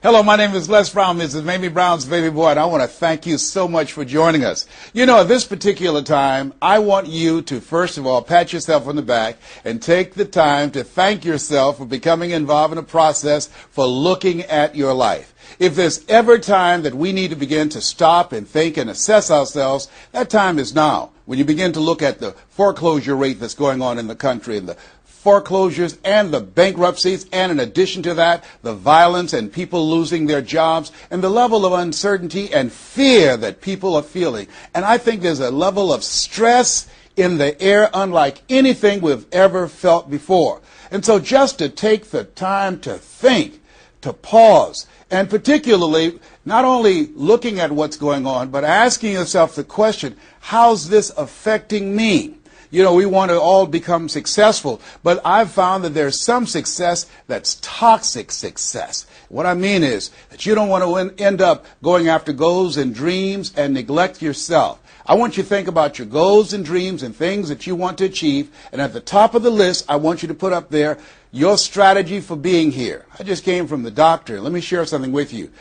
Hello, my name is Les Brown, Mrs. Mamie Brown's baby boy, and I want to thank you so much for joining us. You know, at this particular time, I want you to, first of all, pat yourself on the back and take the time to thank yourself for becoming involved in a process for looking at your life. If there's ever time that we need to begin to stop and think and assess ourselves, that time is now. When you begin to look at the foreclosure rate that's going on in the country and the foreclosures and the bankruptcies, and in addition to that, the violence and people losing their jobs and the level of uncertainty and fear that people are feeling. And I think there's a level of stress in the air unlike anything we've ever felt before. And so just to take the time to think, to pause, and particularly not only looking at what's going on, but asking yourself the question, how's this affecting me? You know, we want to all become successful, but I've found that there's some success that's toxic success. What I mean is that you don't want to end up going after goals and dreams and neglect yourself. I want you to think about your goals and dreams and things that you want to achieve, and at the top of the list, I want you to put up there your strategy for being here. I just came from the doctor. Let me share something with you.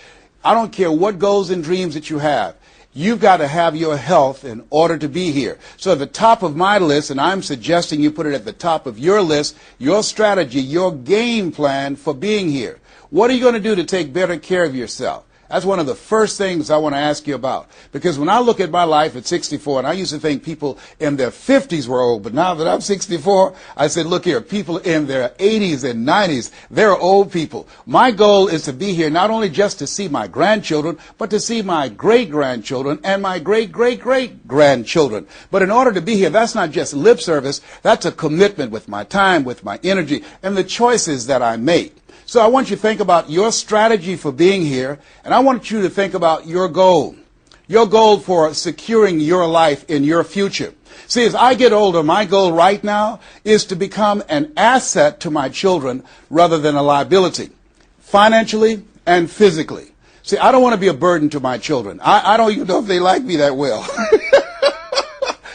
I don't care what goals and dreams that you have. You've got to have your health in order to be here. So at the top of my list, and I'm suggesting you put it at the top of your list, your strategy, your game plan for being here. What are you going to do to take better care of yourself? That's one of the first things I want to ask you about. Because when I look at my life at 64, and I used to think people in their 50s were old, but now that I'm 64, I said, look here, people in their 80s and 90s, they're old people. My goal is to be here not only just to see my grandchildren, but to see my great-grandchildren and my great-great-great-grandchildren. But in order to be here, that's not just lip service, that's a commitment with my time, with my energy, and the choices that I make. So I want you to think about your strategy for being here, and I want you to think about your goal for securing your life in your future. See, as I get older, my goal right now is to become an asset to my children rather than a liability, financially and physically. See, I don't want to be a burden to my children. I don't even know if they like me that well.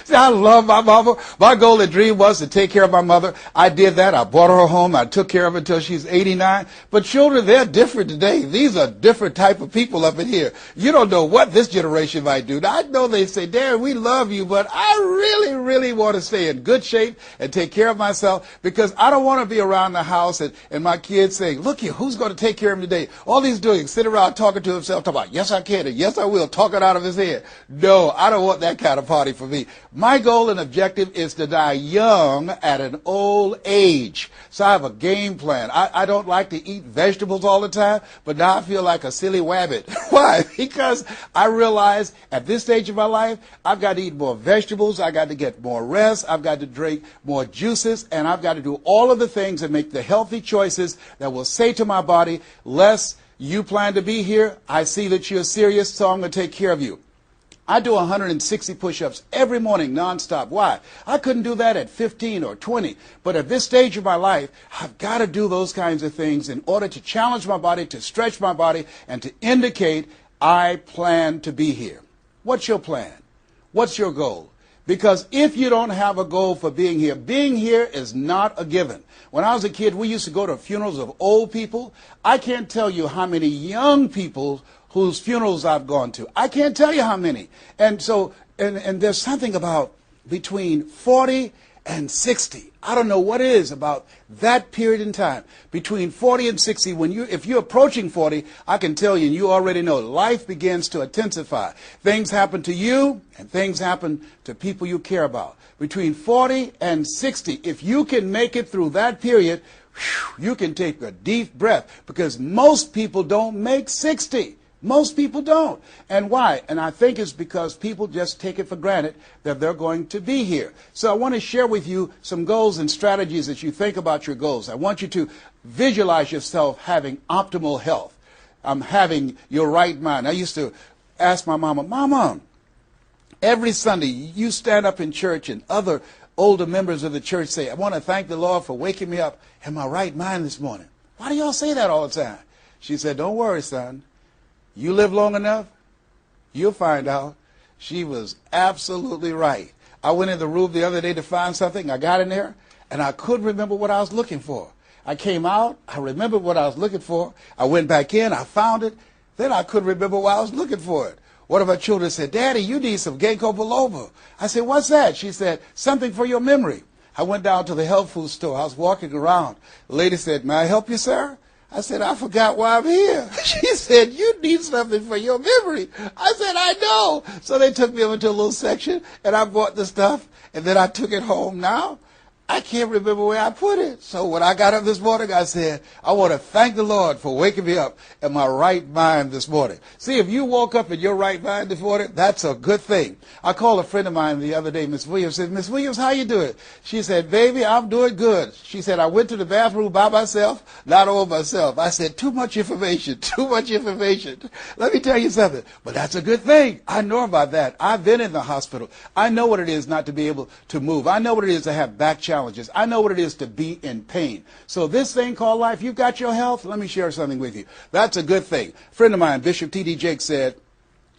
See, I love my mama. My goal and dream was to take care of my mother. I did that. I brought her home. I took care of her until she's 89. But children, they're different today. These are different type of people up in here. You don't know what this generation might do. Now, I know they say, Dad, we love you, but I really, really want to stay in good shape and take care of myself because I don't want to be around the house and my kids saying, look here, who's going to take care of him today? All he's doing is sit around talking to himself, talking about, yes, I can, and yes, I will, talking out of his head. No, I don't want that kind of party for me. My goal and objective is to die young at an old age. So I have a game plan. I don't like to eat vegetables all the time, but now I feel like a silly wabbit. Why? Because I realize at this stage of my life, I've got to eat more vegetables, I've got to get more rest, I've got to drink more juices, and I've got to do all of the things that make the healthy choices that will say to my body, Les, you plan to be here, I see that you're serious, so I'm going to take care of you. I do 160 push-ups every morning nonstop. Why? I couldn't do that at 15 or 20. But at this stage of my life, I've got to do those kinds of things in order to challenge my body, to stretch my body, and to indicate I plan to be here. What's your plan? What's your goal? Because if you don't have a goal for being here is not a given. When I was a kid, we used to go to funerals of old people. I can't tell you how many young people whose funerals I've gone to. I can't tell you how many. And so, and there's something about between 40 and 60. I don't know what it is about that period in time. Between 40 and 60, if you're approaching 40, I can tell you, and you already know, life begins to intensify. Things happen to you, and things happen to people you care about. Between 40 and 60, if you can make it through that period, you can take a deep breath, because most people don't make 60. Most people don't. And why? And I think it's because people just take it for granted that they're going to be here. So I want to share with you some goals and strategies as you think about your goals. I want you to visualize yourself having optimal health. Having your right mind. I used to ask my mama, Mama, every Sunday you stand up in church and other older members of the church say, I want to thank the Lord for waking me up in my right mind this morning. Why do y'all say that all the time? She said, don't worry, son. You live long enough, you'll find out. She was absolutely right. I went in the room the other day to find something. I got in there, and I couldn't remember what I was looking for. I came out, I remembered what I was looking for. I went back in, I found it. Then I couldn't remember why I was looking for it. One of our children said, Daddy, you need some ginkgo biloba. I said, what's that? She said, something for your memory. I went down to the health food store. I was walking around. The lady said, may I help you, sir? I said, I forgot why I'm here. She said, you need something for your memory. I said, I know. So they took me over to a little section, and I bought the stuff, and then I took it home. Now, I can't remember where I put it. So when I got up this morning, I said, I want to thank the Lord for waking me up in my right mind this morning. See, if you woke up in your right mind this morning, that's a good thing. I called a friend of mine the other day, Miss Williams, said, Miss Williams, how you doing? She said, baby, I'm doing good. She said, I went to the bathroom by myself, not all myself. I said, too much information, too much information. Let me tell you something, but that's a good thing. I know about that. I've been in the hospital. I know what it is not to be able to move. I know what it is to have back challenges. I know what it is to be in pain. So this thing called life, you've got your health. Let me share something with you. That's a good thing. A friend of mine, Bishop T.D. Jakes, said,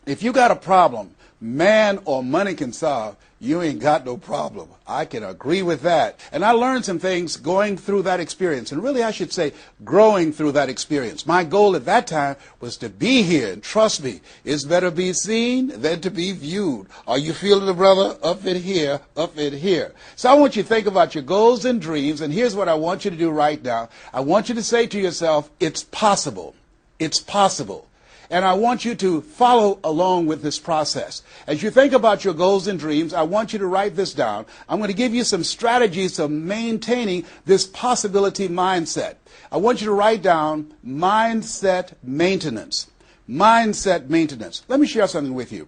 if you got a problem man or money can solve, you ain't got no problem. I can agree with that. And I learned some things going through that experience. And really, I should say, growing through that experience. My goal at that time was to be here. And trust me, it's better be seen than to be viewed. Are you feeling it, brother? Up in here, up in here. So I want you to think about your goals and dreams. And here's what I want you to do right now. I want you to say to yourself, it's possible. It's possible. And I want you to follow along with this process. As you think about your goals and dreams, I want you to write this down. I'm going to give you some strategies of maintaining this possibility mindset. I want you to write down mindset maintenance. Mindset maintenance. Let me share something with you.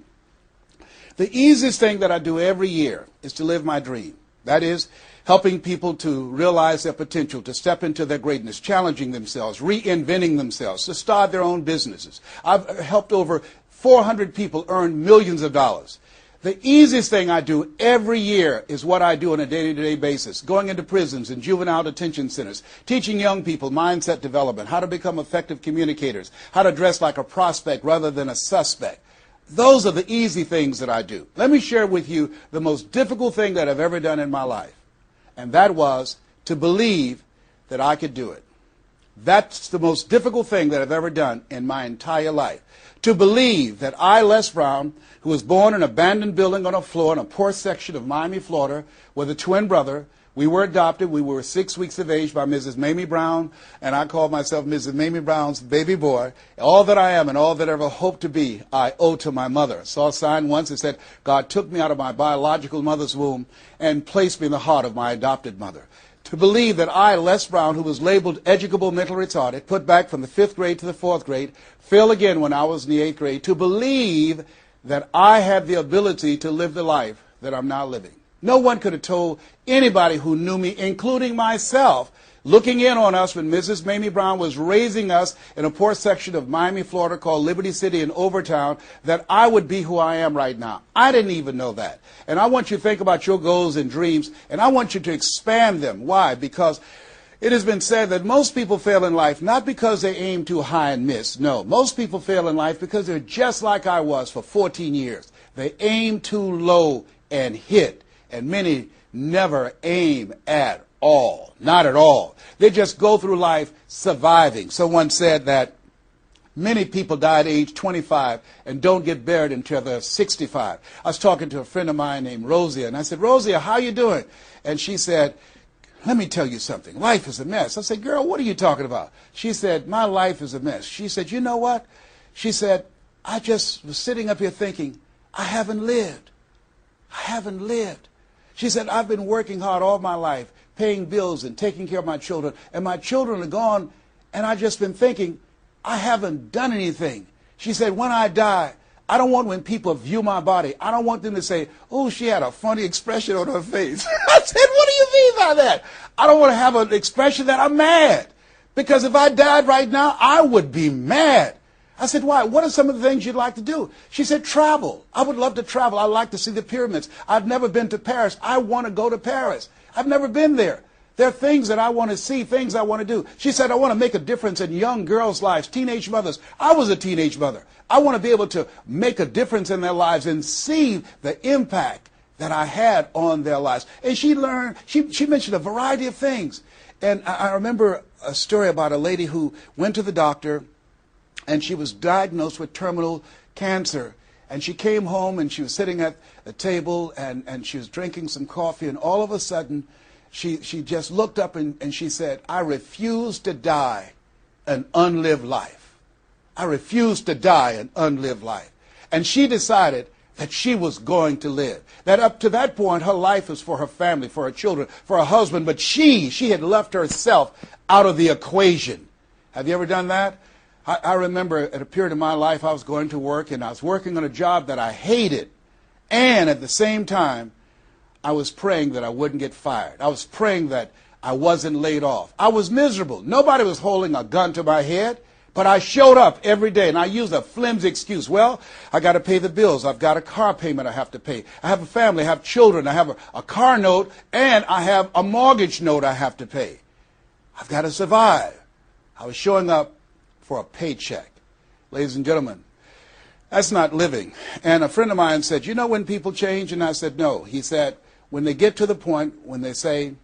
The easiest thing that I do every year is to live my dream. That is, helping people to realize their potential, to step into their greatness, challenging themselves, reinventing themselves, to start their own businesses. I've helped over 400 people earn millions of dollars. The easiest thing I do every year is what I do on a day-to-day basis, going into prisons and juvenile detention centers, teaching young people mindset development, how to become effective communicators, how to dress like a prospect rather than a suspect. Those are the easy things that I do. Let me share with you the most difficult thing that I've ever done in my life. And that was to believe that I could do it. That's the most difficult thing that I've ever done in my entire life. To believe that I, Les Brown, who was born in an abandoned building on a floor in a poor section of Miami, Florida, with a twin brother. We were adopted. We were 6 weeks of age by Mrs. Mamie Brown, and I called myself Mrs. Mamie Brown's baby boy. All that I am and all that I ever hope to be, I owe to my mother. I saw a sign once that said, God took me out of my biological mother's womb and placed me in the heart of my adopted mother. To believe that I, Les Brown, who was labeled educable mental retarded, put back from the 5th grade to the 4th grade, failed again when I was in the 8th grade, to believe that I had the ability to live the life that I'm now living. No one could have told anybody who knew me, including myself, looking in on us when Mrs. Mamie Brown was raising us in a poor section of Miami, Florida called Liberty City in Overtown, that I would be who I am right now. I didn't even know that. And I want you to think about your goals and dreams, and I want you to expand them. Why? Because it has been said that most people fail in life not because they aim too high and miss. No, most people fail in life because they're just like I was for 14 years. They aim too low and hit. And many never aim at all, not at all. They just go through life surviving. Someone said that many people die at age 25 and don't get buried until they're 65. I was talking to a friend of mine named Rosia, and I said, Rosia, how you doing? And she said, let me tell you something. Life is a mess. I said, girl, what are you talking about? She said, my life is a mess. She said, you know what? She said, I just was sitting up here thinking, I haven't lived. I haven't lived. She said, I've been working hard all my life, paying bills and taking care of my children, and my children are gone, and I've just been thinking, I haven't done anything. She said, when I die, I don't want when people view my body, I don't want them to say, oh, she had a funny expression on her face. I said, what do you mean by that? I don't want to have an expression that I'm mad, because if I died right now, I would be mad. I said, why? What are some of the things you'd like to do? She said, travel. I would love to travel. I'd like to see the pyramids. I've never been to Paris. I want to go to Paris. I've never been there. There are things that I want to see, things I want to do. She said, I want to make a difference in young girls' lives, teenage mothers. I was a teenage mother. I want to be able to make a difference in their lives and see the impact that I had on their lives. And she learned, she mentioned a variety of things. And I remember a story about a lady who went to the doctor, and she was diagnosed with terminal cancer. And she came home, and she was sitting at a table, and she was drinking some coffee, and all of a sudden, she just looked up and she said, "I refuse to die an unlived life. I refuse to die an unlived life." And she decided that she was going to live. That up to that point, her life was for her family, for her children, for her husband, but she had left herself out of the equation. Have you ever done that? I remember at a period of my life, I was going to work, and I was working on a job that I hated. And at the same time, I was praying that I wouldn't get fired. I was praying that I wasn't laid off. I was miserable. Nobody was holding a gun to my head, but I showed up every day, and I used a flimsy excuse. Well, I got to pay the bills. I've got a car payment I have to pay. I have a family. I have children. I have a car note, and I have a mortgage note I have to pay. I've got to survive. I was showing up for a paycheck. Ladies and gentlemen, that's not living. And a friend of mine said, "You know when people change?" And I said, "No." He said, "When they get to the point when they say,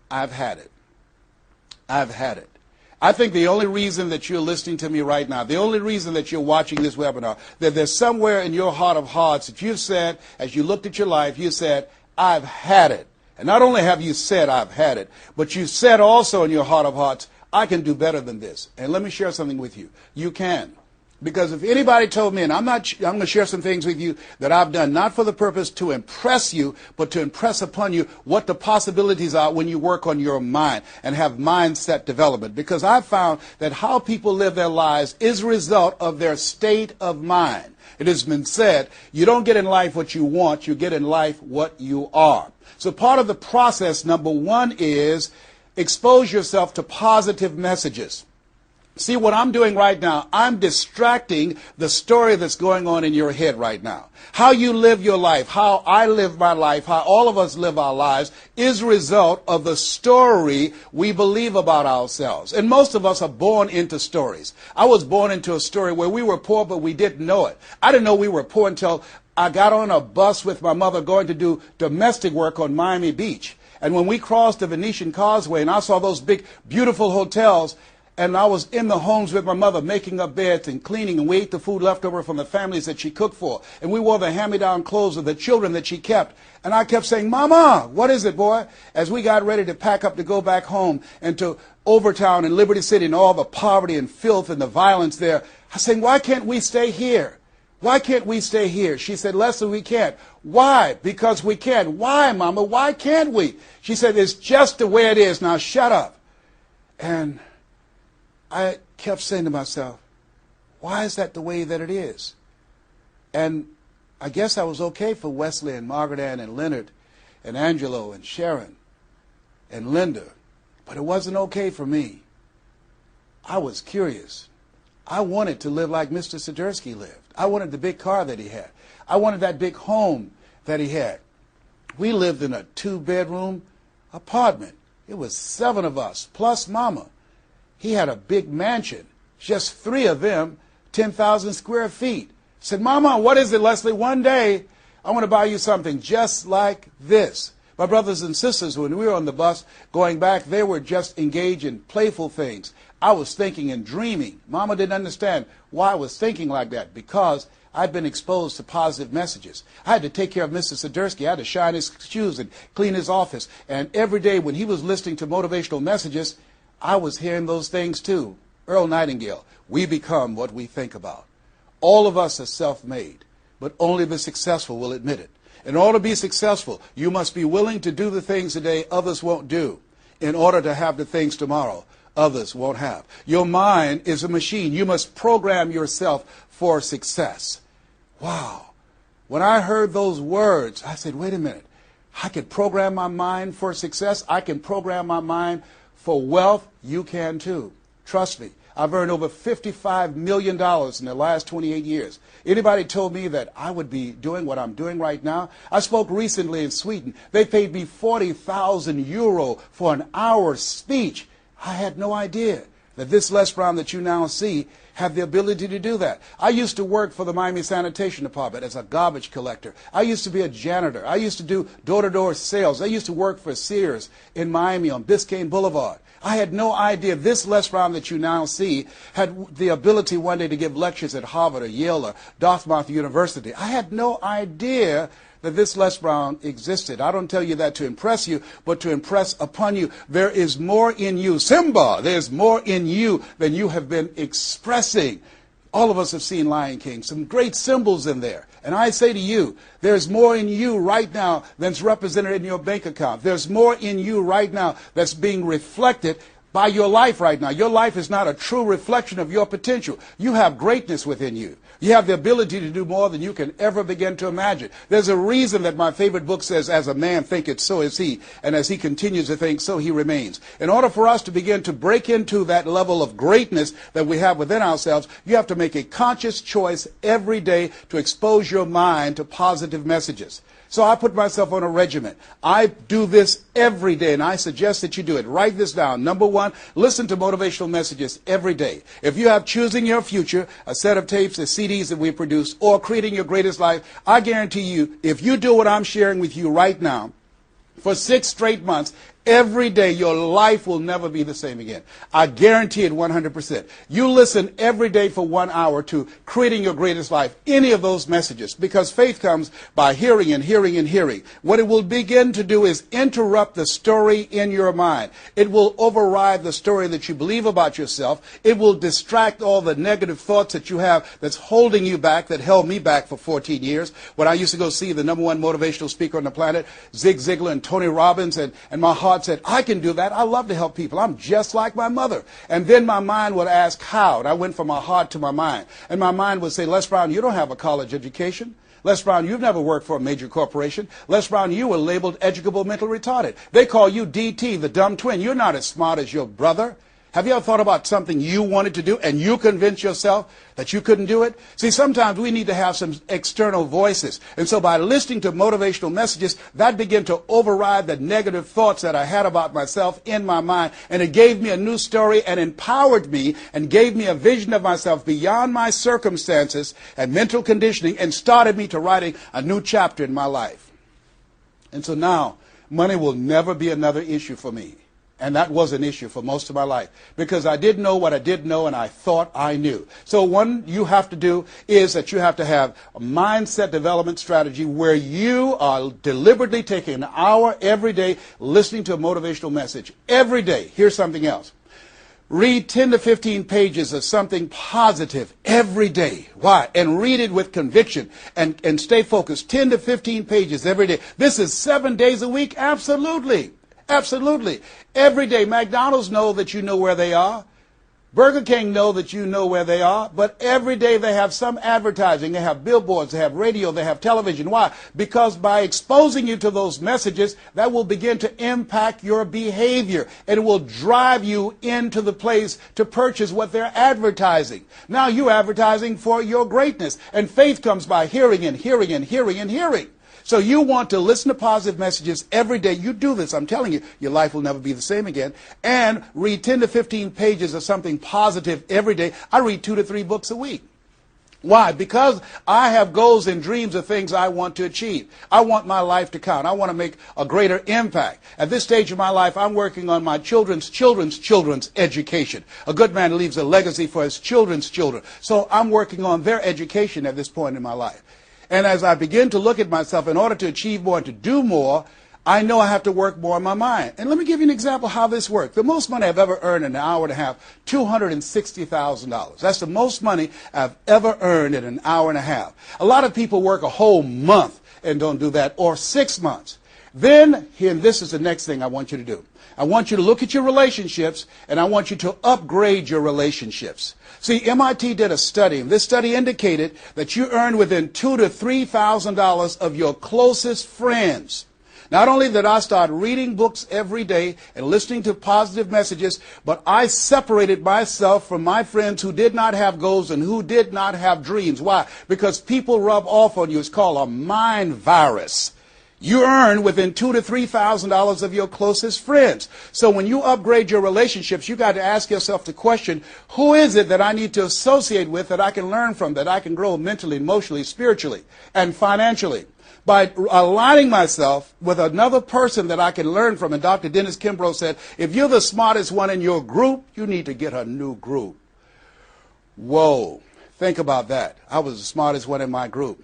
'I've had it. I've had it.'" I think the only reason that you're listening to me right now, the only reason that you're watching this webinar, that there's somewhere in your heart of hearts that you've said, as you looked at your life, you said, "I've had it." And not only have you said, "I've had it," but you said also in your heart of hearts, "I can do better than this." And let me share something with you. You can. Because if anybody told me, and I'm going to share some things with you that I've done, not for the purpose to impress you, but to impress upon you what the possibilities are when you work on your mind and have mindset development. Because I've found that how people live their lives is a result of their state of mind. It has been said, you don't get in life what you want, you get in life what you are. So part of the process, number one, is expose yourself to positive messages. See, what I'm doing right now, I'm distracting the story that's going on in your head right now. How you live your life, how I live my life, how all of us live our lives is a result of the story we believe about ourselves. And most of us are born into stories. I was born into a story where we were poor, but we didn't know it. I didn't know we were poor until I got on a bus with my mother going to do domestic work on Miami Beach. And when we crossed the Venetian Causeway and I saw those big, beautiful hotels, and I was in the homes with my mother making up beds and cleaning, and we ate the food left over from the families that she cooked for. And we wore the hand-me-down clothes of the children that she kept. And I kept saying, "Mama, what is it, boy?" As we got ready to pack up to go back home and to Overtown and Liberty City and all the poverty and filth and the violence there, I was saying, "Why can't we stay here? Why can't we stay here?" She said, "Leslie, we can't." "Why?" "Because we can." "Why, Mama? Why can't we?" She said, "It's just the way it is. Now shut up." And I kept saying to myself, why is that the way that it is? And I guess I was okay for Wesley and Margaret Ann and Leonard and Angelo and Sharon and Linda, but it wasn't okay for me. I was curious. I wanted to live like Mr. Sidursky lived. I wanted the big car that he had. I wanted that big home that he had. We lived in a 2-bedroom apartment. It was 7 of us, plus Mama. He had a big mansion, just 3 of them, 10,000 square feet. I said, "Mama, what is it, Leslie? One day, I want to buy you something just like this." My brothers and sisters, when we were on the bus going back, they were just engaged in playful things. I was thinking and dreaming. Mama didn't understand why I was thinking like that, because I'd been exposed to positive messages. I had to take care of Mr. Sidursky. I had to shine his shoes and clean his office. And every day when he was listening to motivational messages, I was hearing those things too. Earl Nightingale, we become what we think about. All of us are self-made, but only the successful will admit it. In order to be successful, you must be willing to do the things today others won't do in order to have the things tomorrow others won't have. Your mind is a machine. You must program yourself for success. Wow. When I heard those words, I said, wait a minute. I can program my mind for success. I can program my mind for wealth. You can too. Trust me. I've earned over $55 million in the last 28 years. Anybody told me that I would be doing what I'm doing right now? I spoke recently in Sweden. They paid me 40,000 euro for an hour speech. I had no idea that this Les Brown that you now see have the ability to do that. I used to work for the Miami Sanitation Department as a garbage collector. I used to be a janitor. I used to do door-to-door sales. I used to work for Sears in Miami on Biscayne Boulevard. I had no idea this Les Brown that you now see had the ability one day to give lectures at Harvard or Yale or Dartmouth University. I had no idea that this Les Brown existed. I don't tell you that to impress you, but to impress upon you. There is more in you. Simba, there's more in you than you have been expressing. All of us have seen Lion King, some great symbols in there. And I say to you, there's more in you right now than's represented in your bank account. There's more in you right now that's being reflected by your life right now. Your life is not a true reflection of your potential. You have greatness within you. You have the ability to do more than you can ever begin to imagine. There's a reason that my favorite book says, as a man thinketh, so is he. And as he continues to think, so he remains. In order for us to begin to break into that level of greatness that we have within ourselves, you have to make a conscious choice every day to expose your mind to positive messages. So I put myself on a regimen. I do this every day, and I suggest that you do it. Write this down. Number one, listen to motivational messages every day. If you have Choosing Your Future, a set of tapes, the CDs that we produce, or Creating Your Greatest Life, I guarantee you, if you do what I'm sharing with you right now, for 6 straight months, every day, your life will never be the same again. I guarantee it 100%. You listen every day for 1 hour to Creating Your Greatest Life, any of those messages, because faith comes by hearing and hearing and hearing. What it will begin to do is interrupt the story in your mind. It will override the story that you believe about yourself. It will distract all the negative thoughts that you have that's holding you back, that held me back for 14 years. When I used to go see the #1 motivational speaker on the planet, Zig Ziglar and Tony Robbins, and my heart said, I can do that. I love to help people. I'm just like my mother. And then my mind would ask how. And I went from my heart to my mind. And my mind would say, Les Brown, you don't have a college education. Les Brown, you've never worked for a major corporation. Les Brown, you were labeled educable mental retarded. They call you DT, the dumb twin. You're not as smart as your brother. Have you ever thought about something you wanted to do and you convinced yourself that you couldn't do it? See, sometimes we need to have some external voices. And so by listening to motivational messages, that began to override the negative thoughts that I had about myself in my mind. And it gave me a new story and empowered me and gave me a vision of myself beyond my circumstances and mental conditioning and started me to writing a new chapter in my life. And so now, money will never be another issue for me. And that was an issue for most of my life because I didn't know what I didn't know and I thought I knew. So one you have to do is that you have to have a mindset development strategy where you are deliberately taking an hour every day listening to a motivational message. Every day. Here's something else. Read 10 to 15 pages of something positive every day. Why? And read it with conviction and stay focused. 10 to 15 pages every day. This is 7 days a week? Absolutely. Absolutely. Every day, McDonald's know that you know where they are. Burger King know that you know where they are. But every day they have some advertising. They have billboards, they have radio, they have television. Why? Because by exposing you to those messages, that will begin to impact your behavior. And it will drive you into the place to purchase what they're advertising. Now you're advertising for your greatness. And faith comes by hearing and hearing and hearing and hearing. So you want to listen to positive messages every day. You do this, I'm telling you, your life will never be the same again. And read 10 to 15 pages of something positive every day. I read 2 to 3 books a week. Why? Because I have goals and dreams of things I want to achieve. I want my life to count. I want to make a greater impact. At this stage of my life, I'm working on my children's education. A good man leaves a legacy for his children's children. So I'm working on their education at this point in my life. And as I begin to look at myself, in order to achieve more and to do more, I know I have to work more on my mind. And let me give you an example of how this works. The most money I've ever earned in an hour and a half, $260,000. That's the most money I've ever earned in an hour and a half. A lot of people work a whole month and don't do that, or 6 months. Then, and this is the next thing I want you to do. I want you to look at your relationships, and I want you to upgrade your relationships. See, MIT did a study, and this study indicated that you earn within $2,000 to $3,000 of your closest friends. Not only did I start reading books every day and listening to positive messages, but I separated myself from my friends who did not have goals and who did not have dreams. Why? Because people rub off on you. It's called a mind virus. you earn within $2,000 to $3,000 of your closest friends. So when you upgrade your relationships, you got to ask yourself the question, who is it that I need to associate with, that I can learn from, that I can grow mentally, emotionally, spiritually, and financially? By aligning myself with another person that I can learn from. And Dr. Dennis Kimbrough said, if you're the smartest one in your group, you need to get a new group. Whoa, think about that. I was the smartest one in my group.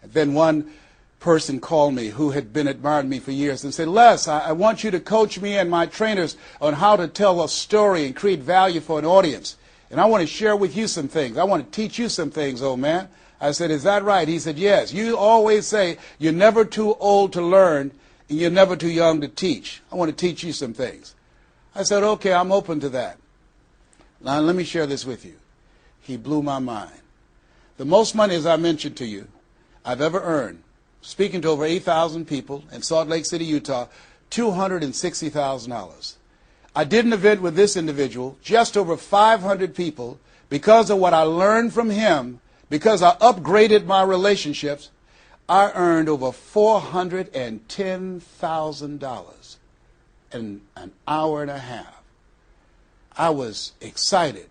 And then one person called me who had been admiring me for years and said, Les, I want you to coach me and my trainers on how to tell a story and create value for an audience. And I want to share with you some things. I want to teach you some things, old man. I said, is that right? He said, yes. You always say you're never too old to learn and you're never too young to teach. I want to teach you some things. I said, okay, I'm open to that. Now, let me share this with you. He blew my mind. The most money, as I mentioned to you, I've ever earned, speaking to over 8,000 people in Salt Lake City, Utah, $260,000. I did an event with this individual, just over 500 people, because of what I learned from him. Because I upgraded my relationships, I earned over $410,000 in an hour and a half. I was excited,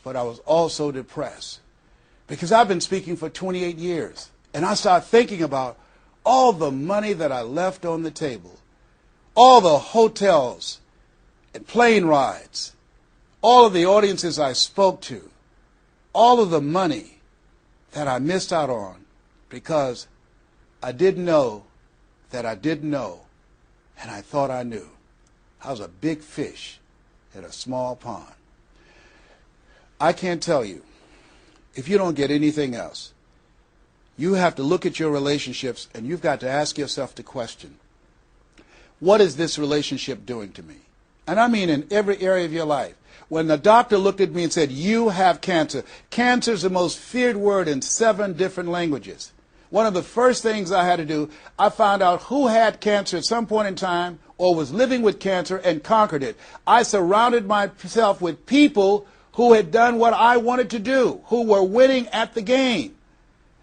but I was also depressed because I've been speaking for 28 years. And I started thinking about all the money that I left on the table, all the hotels and plane rides, all of the audiences I spoke to, all of the money that I missed out on because I didn't know that I didn't know, and I thought I knew. I was a big fish in a small pond. I can't tell you, if you don't get anything else, you have to look at your relationships and you've got to ask yourself the question, what is this relationship doing to me? And I mean in every area of your life. When the doctor looked at me and said, you have cancer. Cancer is the most feared word in 7 different languages. One of the first things I had to do, I found out who had cancer at some point in time or was living with cancer and conquered it. I surrounded myself with people who had done what I wanted to do, who were winning at the game.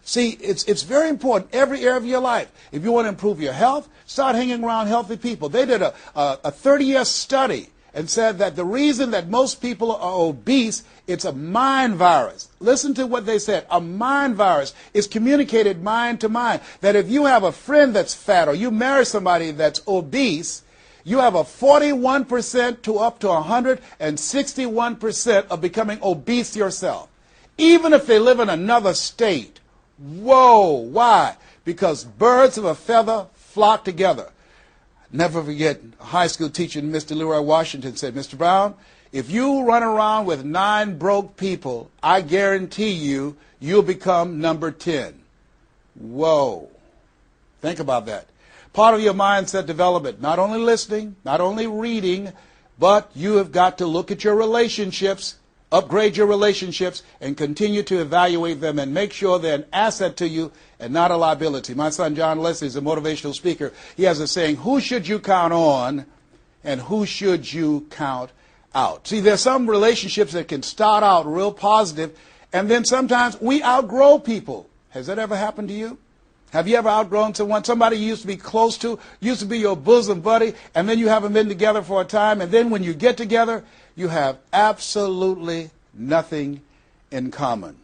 See, it's very important, every area of your life. If you want to improve your health, start hanging around healthy people. They did a 30-year study and said that the reason that most people are obese, it's a mind virus. Listen to what they said. A mind virus is communicated mind to mind. That if you have a friend that's fat or you marry somebody that's obese, you have a 41% to up to 161% of becoming obese yourself. Even if they live in another state. Whoa, why? Because birds of a feather flock together. Never forget, a high school teacher, Mr. Leroy Washington, said, Mr. Brown, if you run around with 9 broke people, I guarantee you, you'll become number 10. Whoa. Think about that. Part of your mindset development, not only listening, not only reading, but you have got to look at your relationships, upgrade your relationships, and continue to evaluate them and make sure they're an asset to you and not a liability. My son John Leslie is a motivational speaker. He has a saying, who should you count on and who should you count out? See, there's some relationships that can start out real positive, and then sometimes we outgrow people. Has that ever happened to you? Have you ever outgrown someone? Somebody you used to be close to, used to be your bosom buddy, and then you haven't been together for a time, and then when you get together, you have absolutely nothing in common.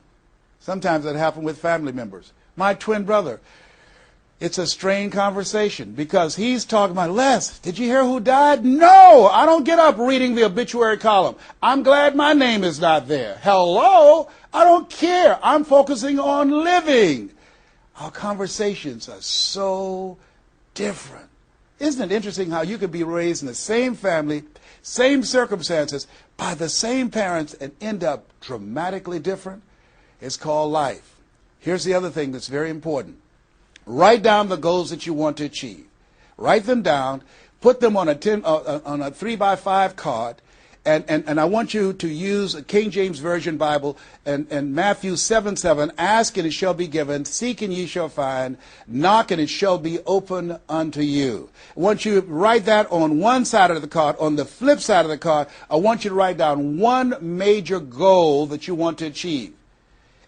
Sometimes that happens with family members. My twin brother, it's a strained conversation because he's talking about, Les, did you hear who died? No, I don't get up reading the obituary column. I'm glad my name is not there. Hello, I don't care. I'm focusing on living. Our conversations are so different. Isn't it interesting how you could be raised in the same family, same circumstances, by the same parents and end up dramatically different? It's called life. Here's the other thing that's very important. Write down the goals that you want to achieve. Write them down. Put them on a 3x5 card. And I want you to use a King James Version Bible and Matthew 7:7. Ask and it shall be given. Seek and ye shall find. Knock and it shall be open unto you. I want you to write that on one side of the card. On the flip side of the card, I want you to write down one major goal that you want to achieve.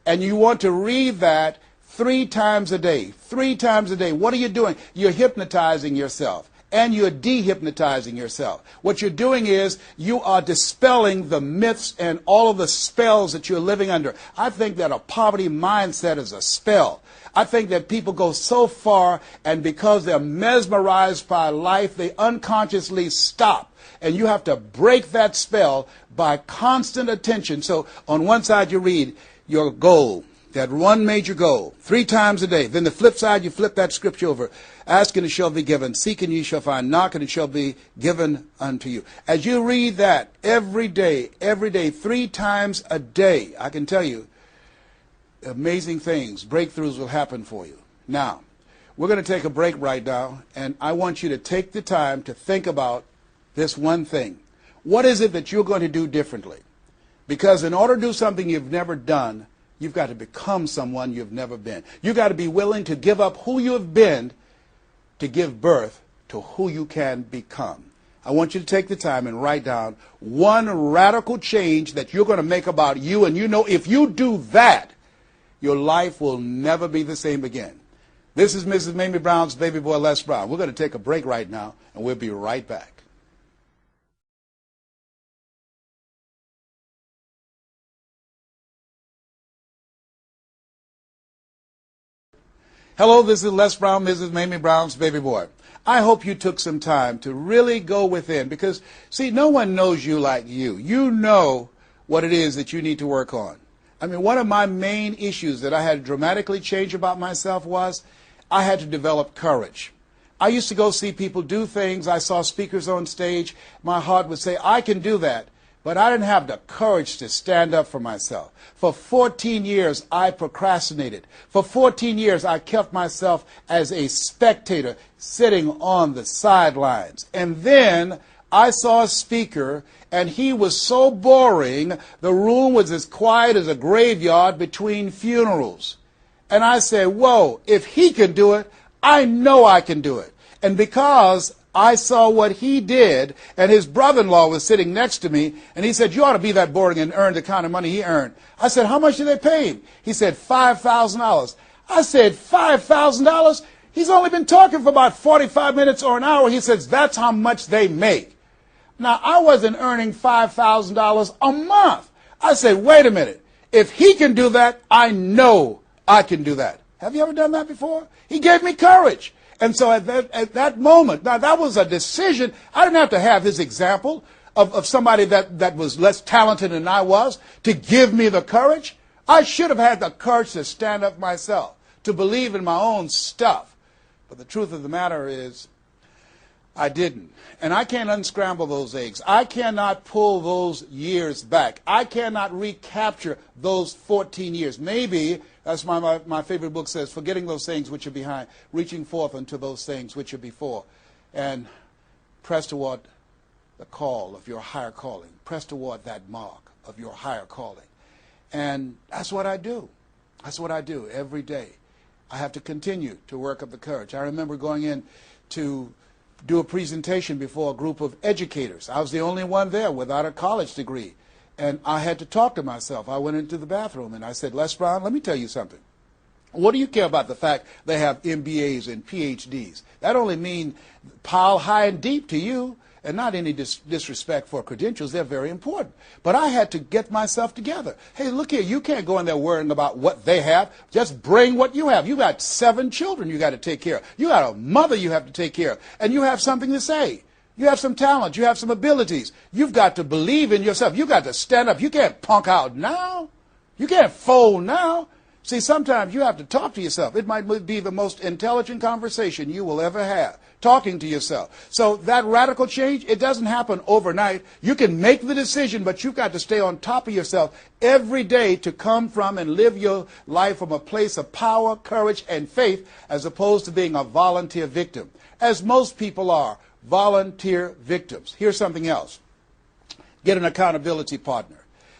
And you want to read that 3 times a day. 3 times a day. What are you doing? You're hypnotizing yourself. And you're dehypnotizing yourself. What you're doing is you are dispelling the myths and all of the spells that you're living under. I think that a poverty mindset is a spell. I think that people go so far, and because they're mesmerized by life, they unconsciously stop. And you have to break that spell by constant attention. So on one side you read your goal, that one major goal, 3 times a day. Then the flip side, you flip that scripture over. Ask and it shall be given. Seek and ye shall find. Knock and it shall be given unto you. As you read that every day, 3 times a day, I can tell you, amazing things, breakthroughs will happen for you. Now, we're going to take a break right now, and I want you to take the time to think about this one thing. What is it that you're going to do differently? Because in order to do something you've never done, you've got to become someone you've never been. You've got to be willing to give up who you have been to give birth to who you can become. I want you to take the time and write down one radical change that you're going to make about you, and you know if you do that, your life will never be the same again. This is Mrs. Mamie Brown's baby boy, Les Brown. We're going to take a break right now, and we'll be right back. Hello, this is Les Brown, Mrs. Mamie Brown's baby boy. I hope you took some time to really go within because, see, no one knows you like you. You know what it is that you need to work on. I mean, one of my main issues that I had to dramatically change about myself was I had to develop courage. I used to go see people do things. I saw speakers on stage. My heart would say, I can do that. But I didn't have the courage to stand up for myself. For 14 years, I procrastinated. For 14 years, I kept myself as a spectator sitting on the sidelines. And then I saw a speaker, and he was so boring, the room was as quiet as a graveyard between funerals. And I said, whoa, if he can do it, I know I can do it. And because I saw what he did, and his brother-in-law was sitting next to me, and he said, you ought to be that boring and earn the kind of money he earned. I said, how much did they pay him? He said, $5,000. I said, $5,000? He's only been talking for about 45 minutes or an hour. He says, that's how much they make. Now, I wasn't earning $5,000 a month. I said, wait a minute. If he can do that, I know I can do that. Have you ever done that before? He gave me courage. And so at that moment, now that was a decision. I didn't have to have his example of somebody that was less talented than I was to give me the courage. I should have had the courage to stand up myself, to believe in my own stuff. But the truth of the matter is, I didn't. And I can't unscramble those eggs. I cannot pull those years back. I cannot recapture those 14 years. Maybe, that's my favorite book says, forgetting those things which are behind, reaching forth unto those things which are before, and press toward the call of your higher calling. Press toward that mark of your higher calling. And that's what I do. That's what I do every day. I have to continue to work up the courage. I remember going in to do a presentation before a group of educators. I was the only one there without a college degree. And I had to talk to myself. I went into the bathroom and I said, Les Brown, let me tell you something. What do you care about the fact they have MBAs and PhDs? That only means pile high and deep to you, and not any disrespect for credentials. They're very important. But I had to get myself together. Hey, look here, you can't go in there worrying about what they have. Just bring what you have. You got 7 children you got to take care of. You got a mother you have to take care of. And you have something to say. You have some talent. You have some abilities. You've got to believe in yourself. You've got to stand up. You can't punk out now. You can't fold now. See, sometimes you have to talk to yourself. It might be the most intelligent conversation you will ever have, talking to yourself. So that radical change, it doesn't happen overnight. You can make the decision, but you've got to stay on top of yourself every day to come from and live your life from a place of power, courage, and faith, as opposed to being a volunteer victim, as most people are, volunteer victims. Here's something else. Get an accountability partner.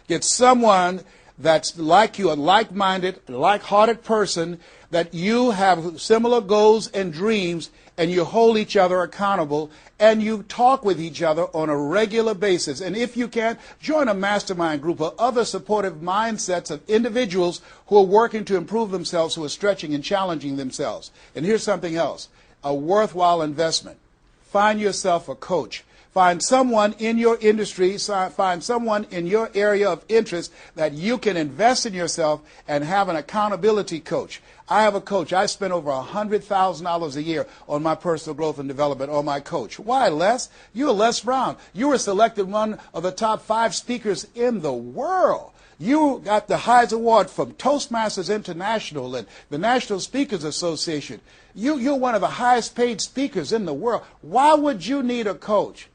Get someone that's like you, a like-minded, like-hearted person, that you have similar goals and dreams, and you hold each other accountable, and you talk with each other on a regular basis. And if you can, join a mastermind group of other supportive mindsets of individuals who are working to improve themselves, who are stretching and challenging themselves. And here's something else, a worthwhile investment. Find yourself a coach. Find someone in your industry, find someone in your area of interest that you can invest in yourself and have an accountability coach. I have a coach. I spend over $100,000 a year on my personal growth and development on my coach. Why, Les? You're Les Brown. You were selected one of the top 5 speakers in the world. You got the highest award from Toastmasters International and the National Speakers Association. You're one of the highest paid speakers in the world. Why would you need a coach?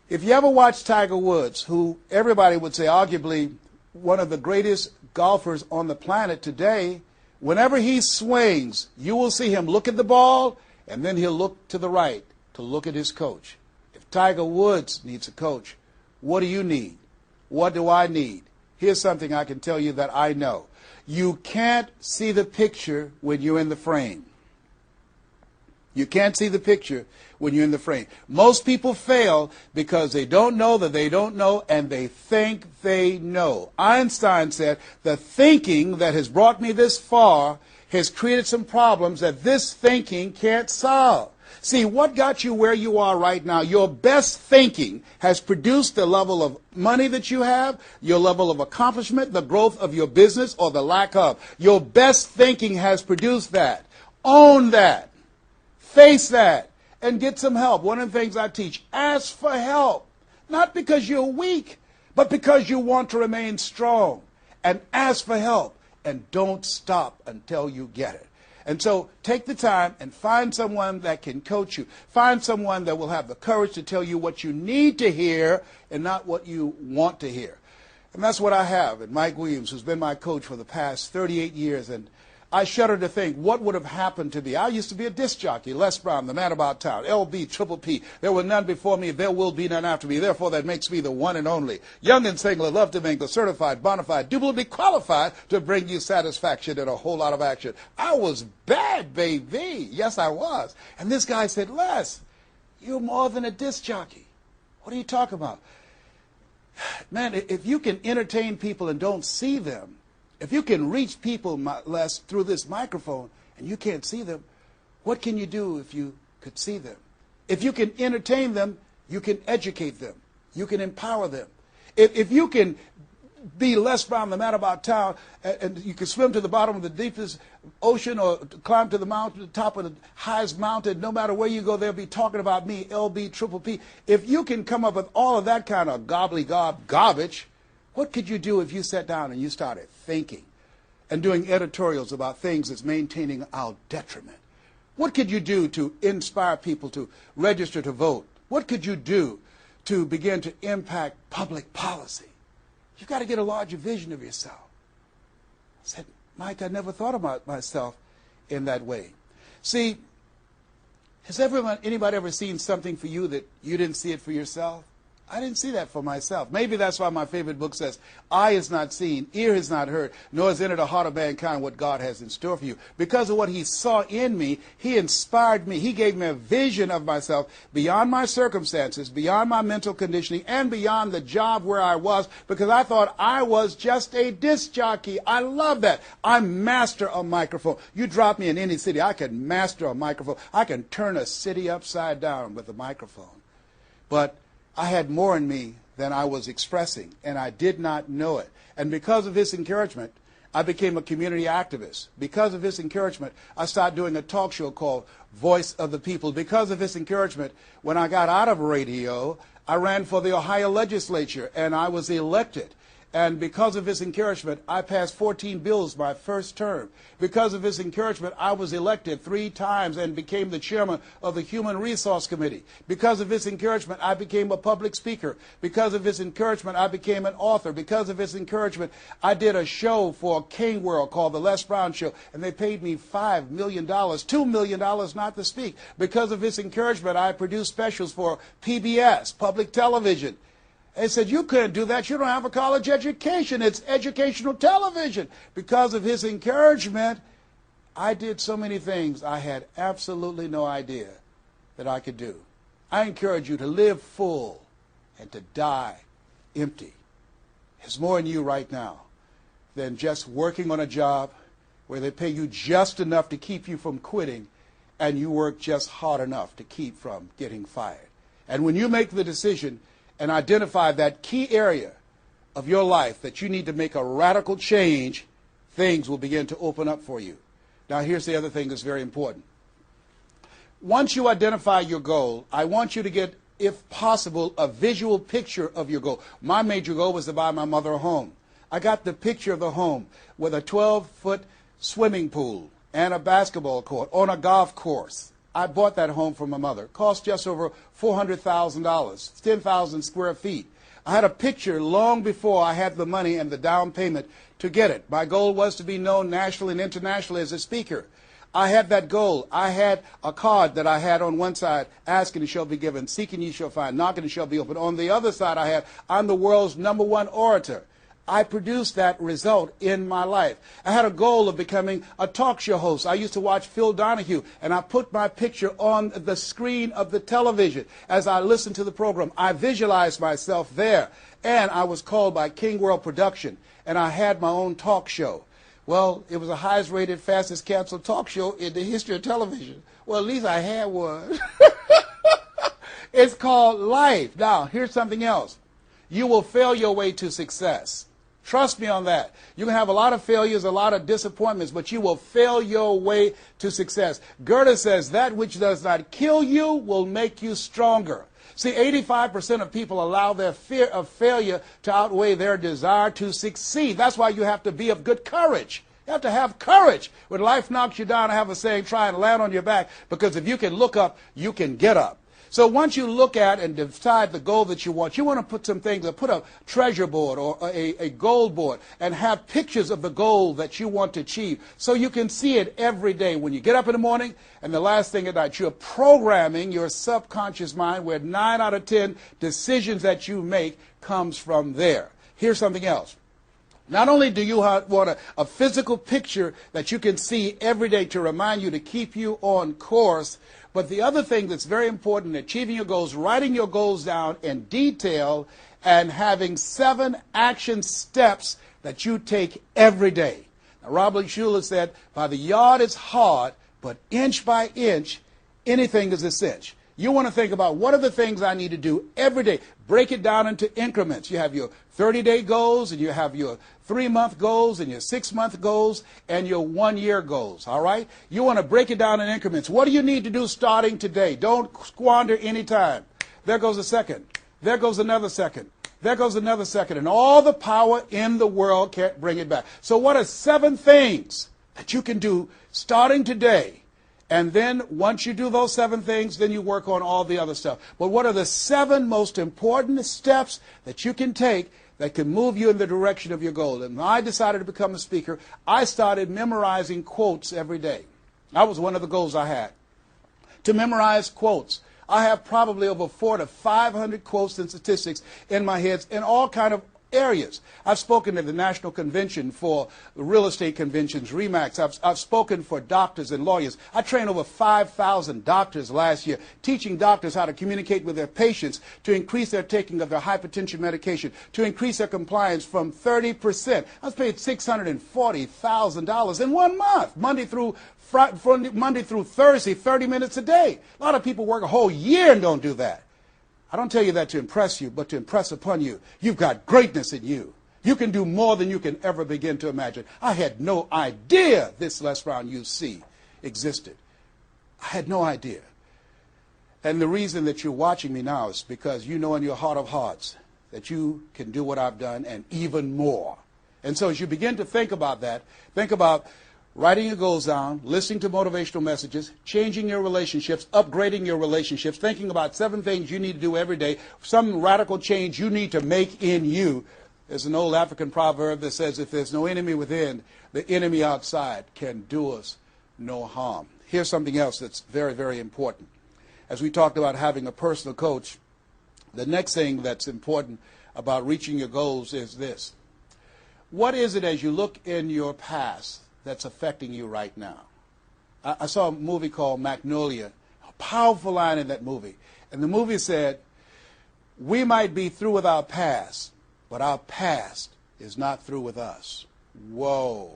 If you ever watch Tiger Woods, who everybody would say arguably one of the greatest golfers on the planet today, whenever he swings, you will see him look at the ball, and then he'll look to the right to look at his coach. If Tiger Woods needs a coach, what do you need? What do I need? Here's something I can tell you that I know. You can't see the picture when you're in the frame. You can't see the picture when you're in the frame. Most people fail because they don't know that they don't know, and they think they know. Einstein said, the thinking that has brought me this far has created some problems that this thinking can't solve. See, what got you where you are right now? Your best thinking has produced the level of money that you have, your level of accomplishment, the growth of your business, or the lack of. Your best thinking has produced that. Own that. Face that. And get some help. One of the things I teach, ask for help. Not because you're weak, but because you want to remain strong. And ask for help. And don't stop until you get it. And so take the time and find someone that can coach you. Find someone that will have the courage to tell you what you need to hear and not what you want to hear. And that's what I have in Mike Williams, who's been my coach for the past 38 years. And I shudder to think what would have happened to me. I used to be a disc jockey, Les Brown, the man about town, LB, Triple P. There were none before me, there will be none after me. Therefore, that makes me the one and only. Young and single, love to mingle, certified, bona fide, duly qualified to bring you satisfaction and a whole lot of action. I was bad, baby. Yes, I was. And this guy said, Les, you're more than a disc jockey. What are you talking about? Man, if you can entertain people and don't see them, if you can reach people, Les, through this microphone and you can't see them, what can you do if you could see them? If you can entertain them, you can educate them. You can empower them. If you can be Les Brown, the man about town, and you can swim to the bottom of the deepest ocean or climb to the mountain, the top of the highest mountain, no matter where you go, they'll be talking about me, LB, Triple P. If you can come up with all of that kind of gobbly-gob garbage, what could you do if you sat down and you started thinking and doing editorials about things that's maintaining our detriment? What could you do to inspire people to register to vote? What could you do to begin to impact public policy? You've got to get a larger vision of yourself. I said, Mike, I never thought about myself in that way. See, has anybody ever seen something for you that you didn't see it for yourself? I didn't see that for myself. Maybe that's why my favorite book says, eye is not seen, ear has not heard, nor has entered the heart of mankind what God has in store for you. Because of what he saw in me, he inspired me. He gave me a vision of myself beyond my circumstances, beyond my mental conditioning, and beyond the job where I was, because I thought I was just a disc jockey. I love that. I'm master of microphone. You drop me in any city, I can master a microphone. I can turn a city upside down with a microphone. But I had more in me than I was expressing, and I did not know it. And because of his encouragement, I became a community activist. Because of his encouragement, I started doing a talk show called Voice of the People. Because of his encouragement, when I got out of radio, I ran for the Ohio legislature, and I was elected. And because of his encouragement, I passed 14 bills my first term. Because of his encouragement, I was elected 3 times and became the chairman of the Human Resource Committee. Because of his encouragement, I became a public speaker. Because of his encouragement, I became an author. Because of his encouragement, I did a show for King World called The Les Brown Show, and they paid me $5 million, $2 million not to speak. Because of his encouragement, I produced specials for PBS, public television. They said, you couldn't do that. You don't have a college education. It's educational television. Because of his encouragement, I did so many things I had absolutely no idea that I could do. I encourage you to live full and to die empty. There's more in you right now than just working on a job where they pay you just enough to keep you from quitting and you work just hard enough to keep from getting fired. And when you make the decision and identify that key area of your life that you need to make a radical change, things will begin to open up for you. Now, here's the other thing that's very important. Once you identify your goal, I want you to get, if possible, a visual picture of your goal. My major goal was to buy my mother a home. I got the picture of the home with a 12-foot swimming pool and a basketball court on a golf course. I bought that home for my mother. It cost just over $400,000, 10,000 square feet. I had a picture long before I had the money and the down payment to get it. My goal was to be known nationally and internationally as a speaker. I had that goal. I had a card that I had on one side, asking it shall be given, seeking ye shall find, knocking it shall be opened. On the other side I had, I'm the world's #1 orator. I produced that result in my life. I had a goal of becoming a talk show host. I used to watch Phil Donahue, and I put my picture on the screen of the television as I listened to the program. I visualized myself there, and I was called by King World Production, and I had my own talk show. Well, it was the highest rated, fastest canceled talk show in the history of television. Well, at least I had one. It's called life. Now, here's something else. You will fail your way to success. Trust me on that. You can have a lot of failures, a lot of disappointments, but you will fail your way to success. Goethe says, that which does not kill you will make you stronger. See, 85% of people allow their fear of failure to outweigh their desire to succeed. That's why you have to be of good courage. You have to have courage. When life knocks you down, I have a saying, try and land on your back, because if you can look up, you can get up. So once you look at and decide the goal that you want to put some things, or put a treasure board or a goal board and have pictures of the goal that you want to achieve so you can see it every day when you get up in the morning and the last thing at night. You're programming your subconscious mind where 9 out of 10 decisions that you make comes from there. Here's something else. Not only do you want a physical picture that you can see every day to remind you to keep you on course, but the other thing that's very important in achieving your goals, writing your goals down in detail and having 7 action steps that you take every day. Now, Robert Schuller said, by the yard it's hard, but inch by inch, anything is a cinch. You want to think about what are the things I need to do every day. Break it down into increments. You have your 30-day goals, and you have your 3-month goals, and your 6-month goals, and your 1-year goals, all right? You want to break it down in increments. What do you need to do starting today? Don't squander any time. There goes a second. There goes another second. There goes another second. And all the power in the world can't bring it back. So what are 7 things that you can do starting today? And then once you do those 7 things, then you work on all the other stuff. But what are the 7 most important steps that you can take that can move you in the direction of your goal? And when I decided to become a speaker, I started memorizing quotes every day. That was one of the goals I had, to memorize quotes. I have probably over 400 to 500 quotes and statistics in my head in all kind of areas. I've spoken at the National Convention for real estate conventions, RE/MAX. I've spoken for doctors and lawyers. I trained over 5,000 doctors last year, teaching doctors how to communicate with their patients to increase their taking of their hypertension medication, to increase their compliance from 30%. I was paid $640,000 in 1 month, Monday through Thursday, 30 minutes a day. A lot of people work a whole year and don't do that. I don't tell you that to impress you, but to impress upon you. You've got greatness in you. You can do more than you can ever begin to imagine. I had no idea this Les Brown UC existed. I had no idea. And the reason that you're watching me now is because you know in your heart of hearts that you can do what I've done and even more. And so as you begin to think about that, think about writing your goals down, listening to motivational messages, changing your relationships, upgrading your relationships, thinking about 7 things you need to do every day, some radical change you need to make in you. There's an old African proverb that says, if there's no enemy within, the enemy outside can do us no harm. Here's something else that's very, very important. As we talked about having a personal coach, the next thing that's important about reaching your goals is this. What is it as you look in your past that's affecting you right now? I saw a movie called Magnolia, a powerful line in that movie. And the movie said, we might be through with our past, but our past is not through with us. Whoa.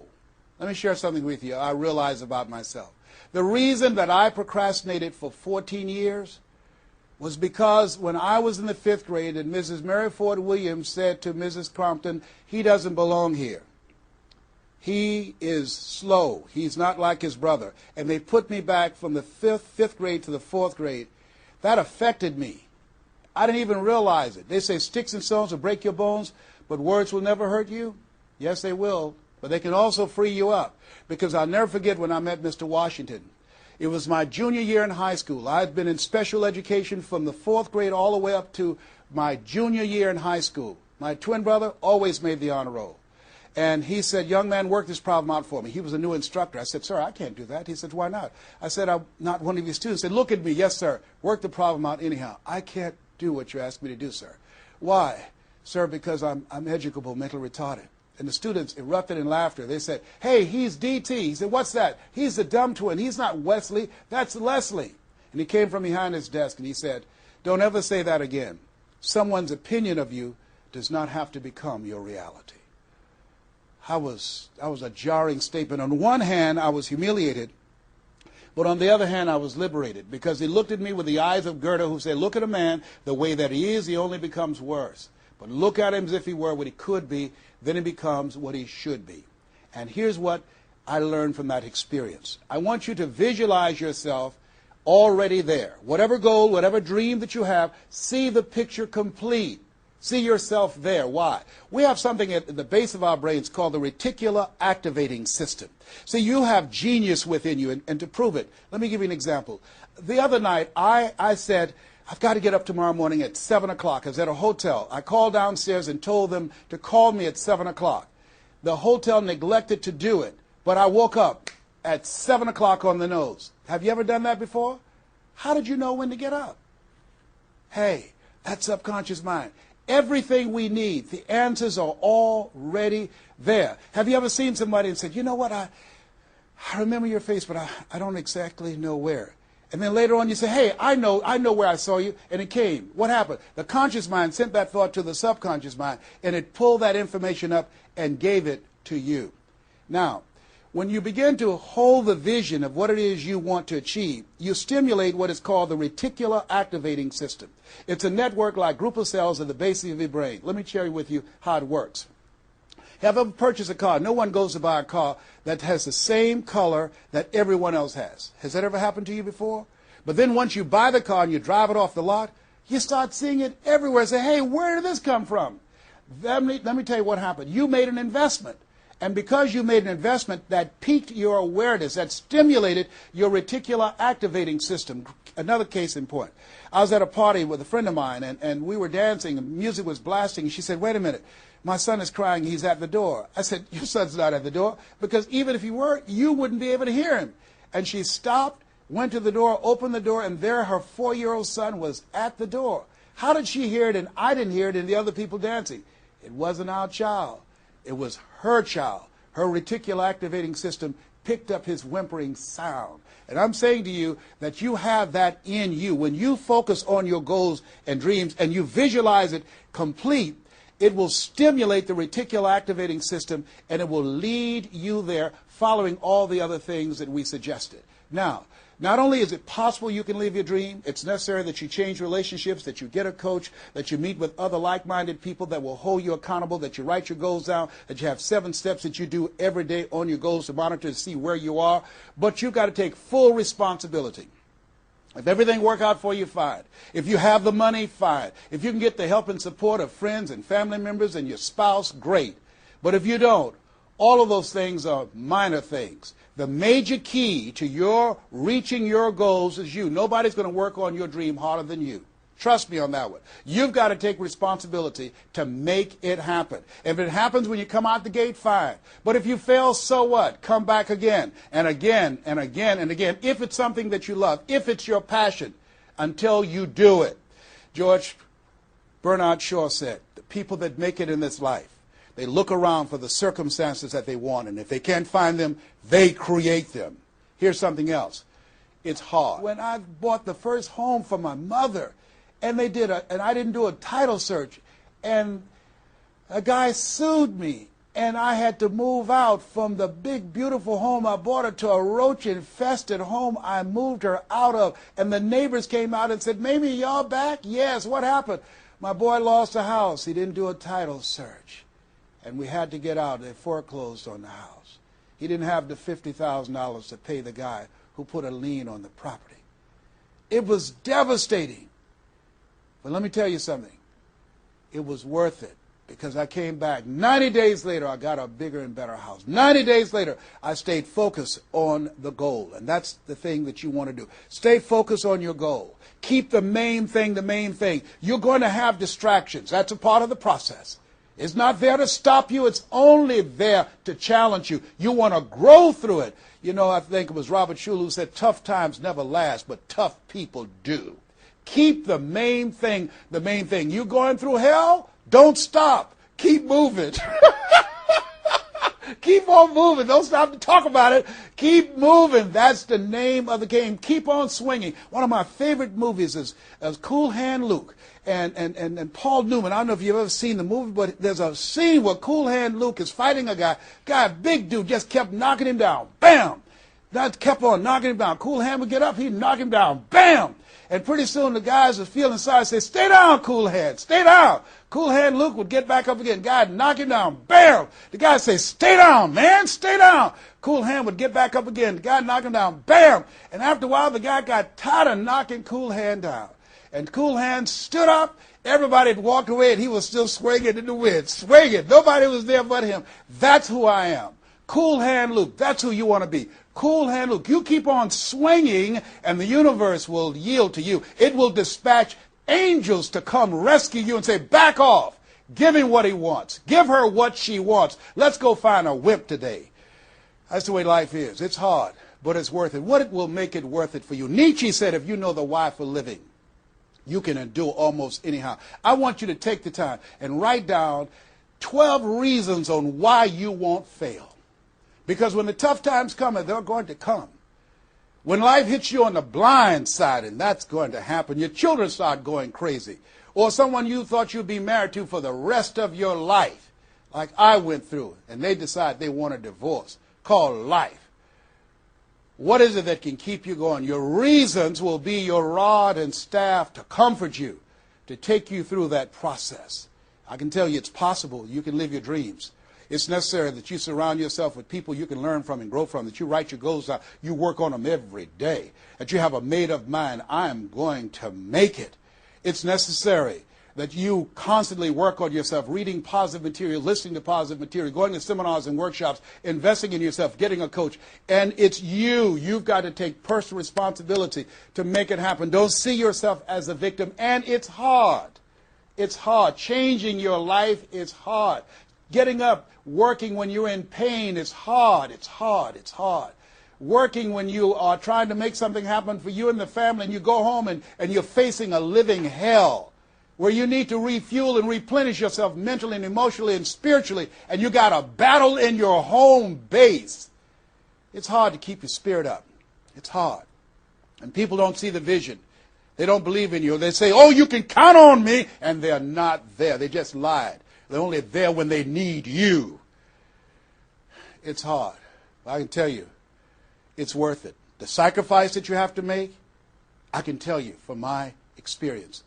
Let me share something with you I realize about myself. The reason that I procrastinated for 14 years was because when I was in the 5th grade and Mrs. Mary Ford Williams said to Mrs. Crompton, he doesn't belong here. He is slow. He's not like his brother. And they put me back from the 5th grade to the 4th grade. That affected me. I didn't even realize it. They say sticks and stones will break your bones, but words will never hurt you. Yes, they will. But they can also free you up. Because I'll never forget when I met Mr. Washington. It was my junior year in high school. I had been in special education from the 4th grade all the way up to my junior year in high school. My twin brother always made the honor roll. And he said, young man, work this problem out for me. He was a new instructor. I said, sir, I can't do that. He said, why not? I said, I'm not one of your students. He said, look at me. Yes, sir. Work the problem out anyhow. I can't do what you asked me to do, sir. Why? Sir, because I'm educable, mentally retarded. And the students erupted in laughter. They said, hey, he's DT. He said, what's that? He's the dumb twin. He's not Wesley. That's Leslie. And he came from behind his desk and he said, don't ever say that again. Someone's opinion of you does not have to become your reality. That was a jarring statement. On one hand, I was humiliated, but on the other hand, I was liberated because he looked at me with the eyes of Goethe who said, look at a man the way that he is, he only becomes worse. But look at him as if he were what he could be, then he becomes what he should be. And here's what I learned from that experience. I want you to visualize yourself already there. Whatever goal, whatever dream that you have, see the picture complete. See yourself there. Why? We have something at the base of our brains called the reticular activating system. See, you have genius within you, and to prove it, let me give you an example. The other night, I said, I've got to get up tomorrow morning at 7 o'clock. I was at a hotel. I called downstairs and told them to call me at 7 o'clock. The hotel neglected to do it, but I woke up at 7 o'clock on the nose. Have you ever done that before? How did you know when to get up? Hey, that subconscious mind. Everything we need, the answers are already there. Have you ever seen somebody and said, you know what, I remember your face, but I don't exactly know where. And then later on you say, hey, I know where I saw you, and it came. What happened? The conscious mind sent that thought to the subconscious mind, and it pulled that information up and gave it to you. Now, when you begin to hold the vision of what it is you want to achieve, you stimulate what is called the reticular activating system. It's a network like group of cells at the base of your brain. Let me share with you how it works. Have you ever purchased a car? No one goes to buy a car that has the same color that everyone else has. Has that ever happened to you before? But then once you buy the car and you drive it off the lot, you start seeing it everywhere. Say, hey, where did this come from? Let me tell you what happened. You made an investment. And because you made an investment, that piqued your awareness, that stimulated your reticular activating system. Another case in point. I was at a party with a friend of mine, and we were dancing, and music was blasting. And she said, wait a minute, my son is crying, he's at the door. I said, your son's not at the door, because even if he were, you wouldn't be able to hear him. And she stopped, went to the door, opened the door, and there her 4-year-old son was at the door. How did she hear it and I didn't hear it and the other people dancing? It wasn't our child. It was her child. Her reticular activating system picked up his whimpering sound. And I'm saying to you that you have that in you. When you focus on your goals and dreams and you visualize it complete, it will stimulate the reticular activating system and it will lead you there following all the other things that we suggested. Now, not only is it possible you can live your dream, it's necessary that you change relationships, that you get a coach, that you meet with other like-minded people that will hold you accountable, that you write your goals down, that you have 7 steps that you do every day on your goals to monitor to see where you are. But you've got to take full responsibility. If everything works out for you, fine. If you have the money, fine. If you can get the help and support of friends and family members and your spouse, great. But if you don't, all of those things are minor things. The major key to your reaching your goals is you. Nobody's going to work on your dream harder than you. Trust me on that one. You've got to take responsibility to make it happen. If it happens when you come out the gate, fine. But if you fail, so what? Come back again and again and again and again. If it's something that you love, if it's your passion, until you do it. George Bernard Shaw said, the people that make it in this life. They look around for the circumstances that they want, and if they can't find them, they create them. Here's something else. It's hard. When I bought the first home for my mother, and I didn't do a title search, and a guy sued me, and I had to move out from the big, beautiful home I bought her to a roach-infested home I moved her out of. And the neighbors came out and said, "Mamie, y'all back?" "Yes, what happened?" "My boy lost a house. He didn't do a title search. And we had to get out. They foreclosed on the house. He didn't have the $50,000 to pay the guy who put a lien on the property." It was devastating. But let me tell you something. It was worth it. Because I came back. 90 days later, I got a bigger and better house. 90 days later, I stayed focused on the goal. And that's the thing that you want to do. Stay focused on your goal. Keep the main thing the main thing. You're going to have distractions. That's a part of the process. It's not there to stop you. It's only there to challenge you. You want to grow through it. You know, I think it was Robert Schuller who said, "Tough times never last, but tough people do." Keep the main thing the main thing. You going through hell? Don't stop. Keep moving. Keep on moving. Don't stop to talk about it. Keep moving. That's the name of the game. Keep on swinging. One of my favorite movies is Cool Hand Luke and Paul Newman. I don't know if you've ever seen the movie, but there's a scene where Cool Hand Luke is fighting a guy, big dude, just kept knocking him down. Bam! That kept on knocking him down. Cool Hand would get up, he'd knock him down. Bam! And pretty soon the guys are feeling sorry, say, "Stay down, Cool Hand, stay down." Cool Hand Luke would get back up again. Guy would knock him down. Bam! The guy would say, "Stay down, man, stay down." Cool Hand would get back up again. The guy would knock him down. Bam! And after a while, the guy got tired of knocking Cool Hand down. And Cool Hand stood up. Everybody had walked away, and he was still swinging in the wind. Swinging. Nobody was there but him. That's who I am. Cool Hand Luke. That's who you want to be. Cool Hand Luke. You keep on swinging, and the universe will yield to you. It will dispatch angels to come rescue you and say, "Back off. Give him what he wants. Give her what she wants. Let's go find a wimp today." That's the way life is. It's hard, but it's worth it. What will make it worth it for you? Nietzsche said, if you know the why for living, you can endure almost anyhow. I want you to take the time and write down 12 reasons on why you won't fail. Because when the tough times come, and they're going to come, when life hits you on the blind side, and that's going to happen, your children start going crazy, or someone you thought you'd be married to for the rest of your life, like I went through, and they decide they want a divorce, called life. What is it that can keep you going? Your reasons will be your rod and staff to comfort you, to take you through that process. I can tell you it's possible. You can live your dreams. It's necessary that you surround yourself with people you can learn from and grow from, that you write your goals out, you work on them every day, that you have a made-up mind, I am going to make it. It's necessary that you constantly work on yourself, reading positive material, listening to positive material, going to seminars and workshops, investing in yourself, getting a coach. And it's you. You've got to take personal responsibility to make it happen. Don't see yourself as a victim. And it's hard. It's hard. Changing your life is hard. Getting up, working when you're in pain is hard. It's hard. It's hard. Working when you are trying to make something happen for you and the family, and you go home and you're facing a living hell where you need to refuel and replenish yourself mentally and emotionally and spiritually, and you got a battle in your home base. It's hard to keep your spirit up. It's hard. And people don't see the vision. They don't believe in you. They say, "Oh, you can count on me," and they're not there. They just lied. They're only there when they need you. It's hard. I can tell you, it's worth it. The sacrifice that you have to make, I can tell you from my experience,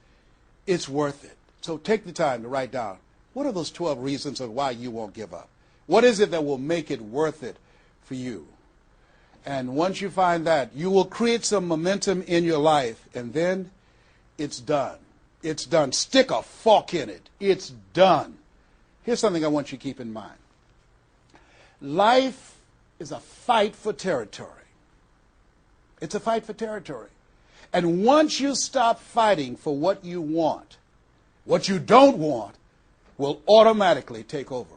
it's worth it. So take the time to write down, what are those 12 reasons of why you won't give up? What is it that will make it worth it for you? And once you find that, you will create some momentum in your life, and then it's done. It's done. Stick a fork in it. It's done. Here's something I want you to keep in mind. Life is a fight for territory. It's a fight for territory. And once you stop fighting for what you want, what you don't want will automatically take over.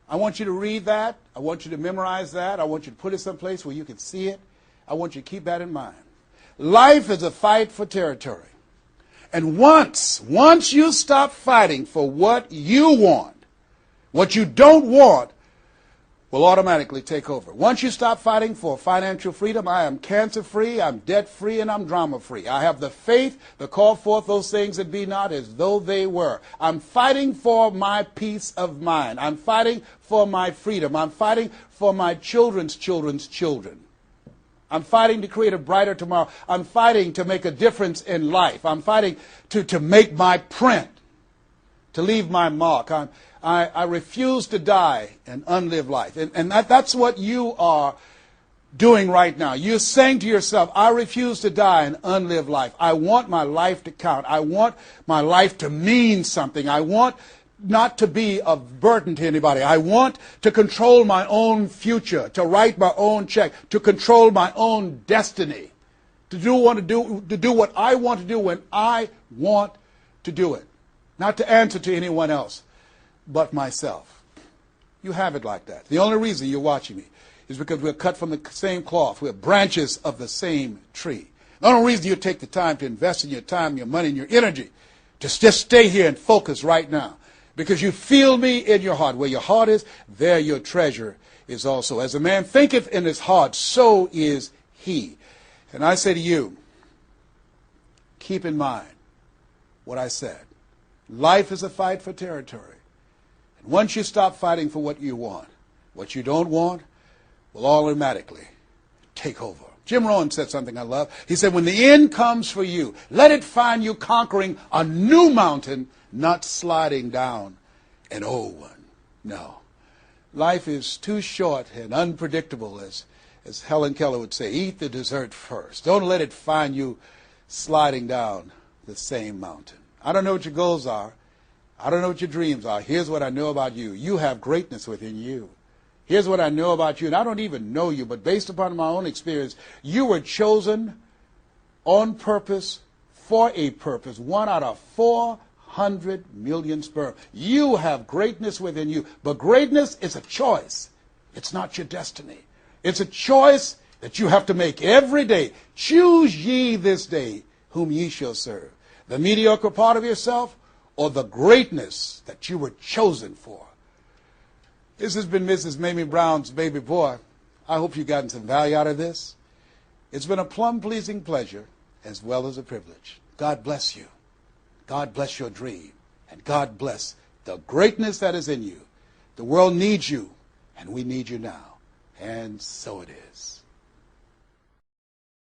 I want you to read that. I want you to memorize that. I want you to put it someplace where you can see it. I want you to keep that in mind. Life is a fight for territory. And once you stop fighting for what you want, what you don't want will automatically take over. Once you stop fighting for financial freedom, I am cancer-free, I'm debt-free, and I'm drama-free. I have the faith to call forth those things that be not as though they were. I'm fighting for my peace of mind. I'm fighting for my freedom. I'm fighting for my children's children's children. I'm fighting to create a brighter tomorrow. I'm fighting to make a difference in life. I'm fighting to make my print, to leave my mark. I refuse to die an unlived life. And that's what you are doing right now. You're saying to yourself, I refuse to die an unlived life. I want my life to count. I want my life to mean something. I want not to be a burden to anybody. I want to control my own future, to write my own check, to control my own destiny, to do what I want to do when I want to do it, not to answer to anyone else but myself. You have it like that. The only reason you're watching me is because we're cut from the same cloth. We're branches of the same tree. The only reason you take the time to invest in your time, your money, and your energy, just stay here and focus right now, because you feel me in your heart. Where your heart is, there your treasure is also. As a man thinketh in his heart, so is he. And I say to you, keep in mind what I said. Life is a fight for territory. And once you stop fighting for what you want, what you don't want will automatically take over. Jim Rohn said something I love. He said, when the end comes for you, let it find you conquering a new mountain, not sliding down an old one. No. Life is too short and unpredictable, as Helen Keller would say. Eat the dessert first. Don't let it find you sliding down the same mountain. I don't know what your goals are. I don't know what your dreams are. Here's what I know about you. You have greatness within you. Here's what I know about you, and I don't even know you, but based upon my own experience, you were chosen on purpose for a purpose. 1 out of 400 million sperm. You have greatness within you, but greatness is a choice. It's not your destiny. It's a choice that you have to make every day. Choose ye this day whom ye shall serve. The mediocre part of yourself or the greatness that you were chosen for. This has been Mrs. Mamie Brown's Baby Boy. I hope you've gotten some value out of this. It's been a plum-pleasing pleasure as well as a privilege. God bless you. God bless your dream. And God bless the greatness that is in you. The world needs you, and we need you now. And so it is.